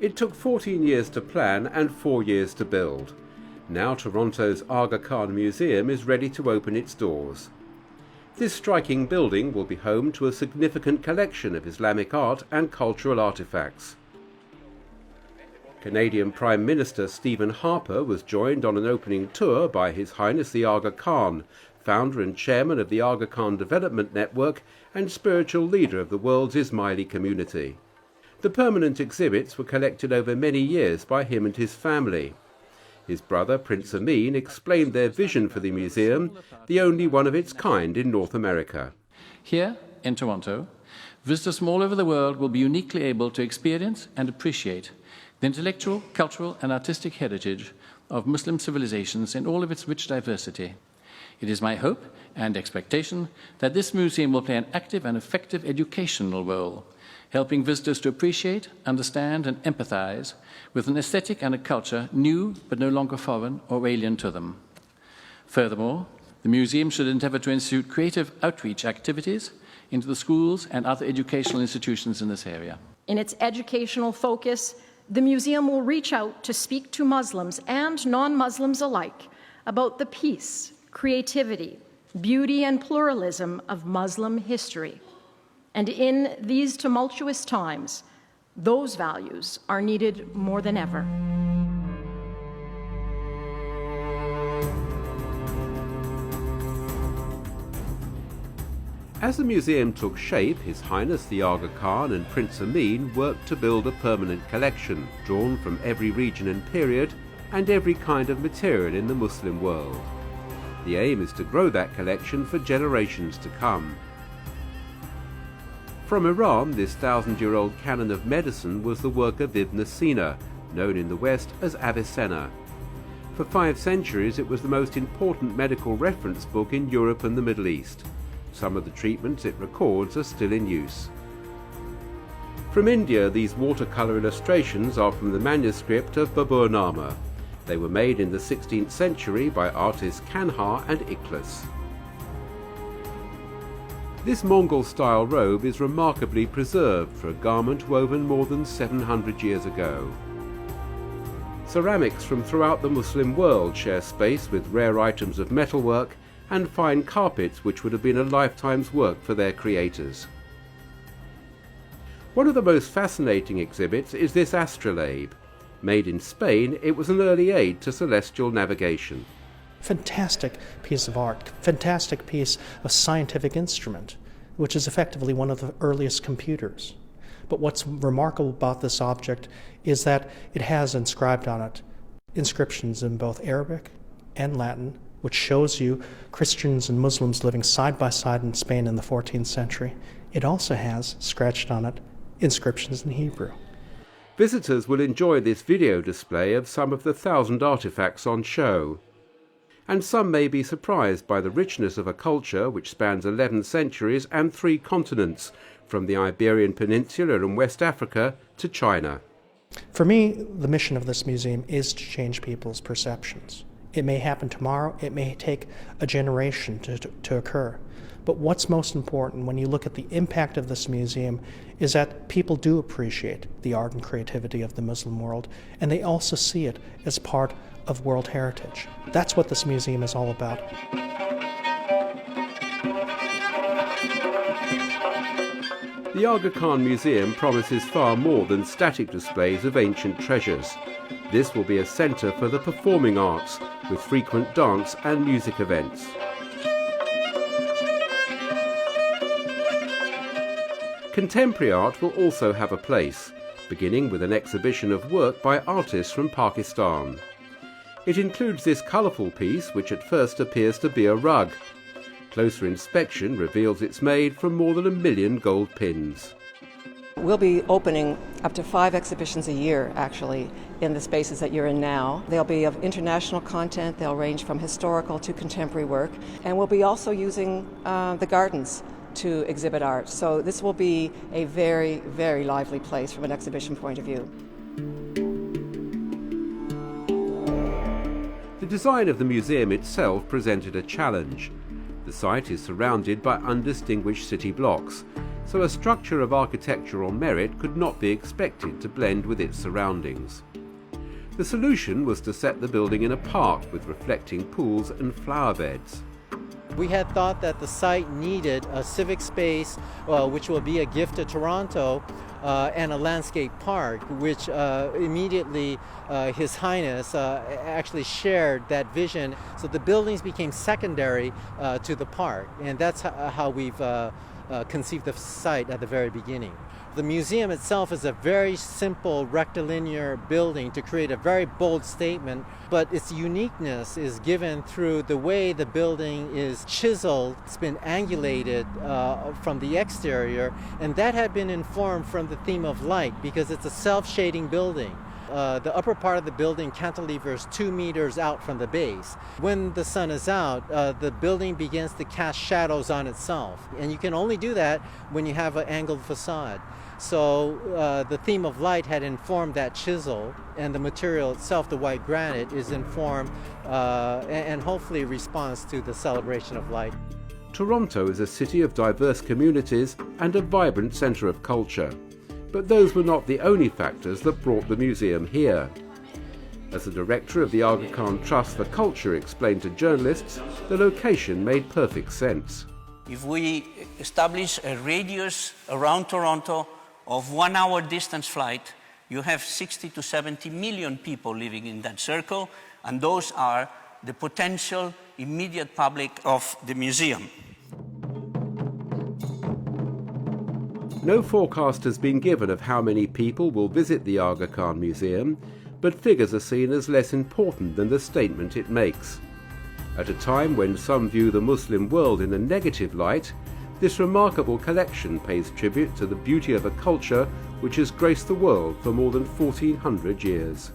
It took 14 years to plan and 4 years to build. Now Toronto's Akdn Museum is ready to open its doors. This striking building will be home to a significant collection of Islamic art and cultural artefacts. Canadian Prime Minister Stephen Harper was joined on an opening tour by His Highness the Aga Khan, founder and chairman of the Aga Khan Development Network and spiritual leader of the world's Ismaili community. The permanent exhibits were collected over many years by him and his family. His brother, Prince Amin, explained their vision for the museum, the only one of its kind in North America. Here, in Toronto, visitors from all over the world will be uniquely able to experience and appreciate the intellectual, cultural and artistic heritage of Muslim civilizations in all of its rich diversity. It is my hope and expectation that this museum will play an active and effective educational role, helping visitors to appreciate, understand and empathize with an aesthetic and a culture new but no longer foreign or alien to them. Furthermore, the museum should endeavor to institute creative outreach activities into the schools and other educational institutions in this area. In its educational focus, the museum will reach out to speak to Muslims and non-Muslims alike about the peace, creativity, beauty and pluralism of Muslim history. And in these tumultuous times, those values are needed more than ever. As the museum took shape, His Highness the Aga Khan and Prince Amin worked to build a permanent collection, drawn from every region and period and every kind of material in the Muslim world. The aim is to grow that collection for generations to come. From Iran, this 1,000-year-old canon of medicine was the work of Ibn Sina, known in the West as Avicenna. For 5 centuries, it was the most important medical reference book in Europe and the Middle East. Some of the treatments it records are still in use. From India, these watercolour illustrations are from the manuscript of Baburnama. They were made in the 16th century by artists Kanhar and Ikhlas. This Mongol-style robe is remarkably preserved for a garment woven more than 700 years ago. Ceramics from throughout the Muslim world share space with rare items of metalwork and fine carpets which would have been a lifetime's work for their creators. One of the most fascinating exhibits is this astrolabe. Made in Spain, it was an early aid to celestial navigation. Fantastic piece of art, fantastic piece of scientific instrument, which is effectively one of the earliest computers. But what's remarkable about this object is that it has inscribed on it inscriptions in both Arabic and Latin, which shows you Christians and Muslims living side by side in Spain in the 14th century. It also has, scratched on it, inscriptions in Hebrew. Visitors will enjoy this video display of some of the 1,000 artifacts on show. And some may be surprised by the richness of a culture which spans 11 centuries and 3 continents, from the Iberian Peninsula and West Africa to China. For me, the mission of this museum is to change people's perceptions. It may happen tomorrow, it may take a generation to occur. But what's most important when you look at the impact of this museum is that people do appreciate the art and creativity of the Muslim world, and they also see it as part of world heritage. That's what this museum is all about. The Aga Khan Museum promises far more than static displays of ancient treasures. This will be a centre for the performing arts, with frequent dance and music events. Contemporary art will also have a place, beginning with an exhibition of work by artists from Pakistan. It includes this colourful piece, which at first appears to be a rug. Closer inspection reveals it's made from more than 1 million gold pins. We'll be opening up to 5 exhibitions a year, actually, in the spaces that you're in now. They'll be of international content, they'll range from historical to contemporary work, and we'll be also using the gardens to exhibit art. So this will be a very, very lively place from an exhibition point of view. The design of the museum itself presented a challenge. The site is surrounded by undistinguished city blocks. so a structure of architectural merit could not be expected to blend with its surroundings. The solution was to set the building in a park with reflecting pools and flower beds. We had thought that the site needed a civic space, which will be a gift to Toronto, and a landscape park, which immediately His Highness actually shared that vision. So the buildings became secondary to the park, and that's how we've conceived the site at the very beginning. The museum itself is a very simple rectilinear building to create a very bold statement, but its uniqueness is given through the way the building is chiseled. It's been angulated from the exterior, and that had been informed from the theme of light because it's a self-shading building. The upper part of the building cantilevers 2 meters out from the base. When the sun is out, the building begins to cast shadows on itself, and you can only do that when you have an angled facade. So the theme of light had informed that chisel, and the material itself, the white granite, is informed and hopefully responds to the celebration of light. Toronto is a city of diverse communities and a vibrant centre of culture. But those were not the only factors that brought the museum here. As the director of the Aga Khan Trust for Culture explained to journalists, the location made perfect sense. If we establish a radius around Toronto of 1 hour distance flight, you have 60 to 70 million people living in that circle, and those are the potential immediate public of the museum. No forecast has been given of how many people will visit the Aga Khan Museum, but figures are seen as less important than the statement it makes. At a time when some view the Muslim world in a negative light, this remarkable collection pays tribute to the beauty of a culture which has graced the world for more than 1400 years.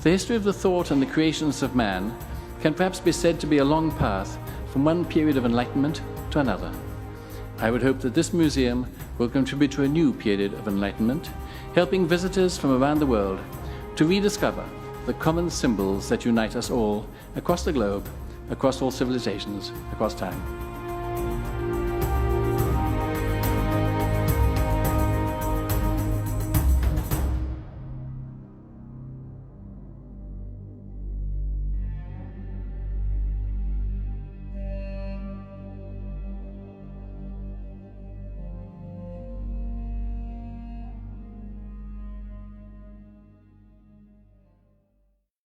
The history of the thought and the creations of man can perhaps be said to be a long path from one period of enlightenment to another. I would hope that this museum will contribute to a new period of enlightenment, helping visitors from around the world to rediscover the common symbols that unite us all across the globe, across all civilizations, across time.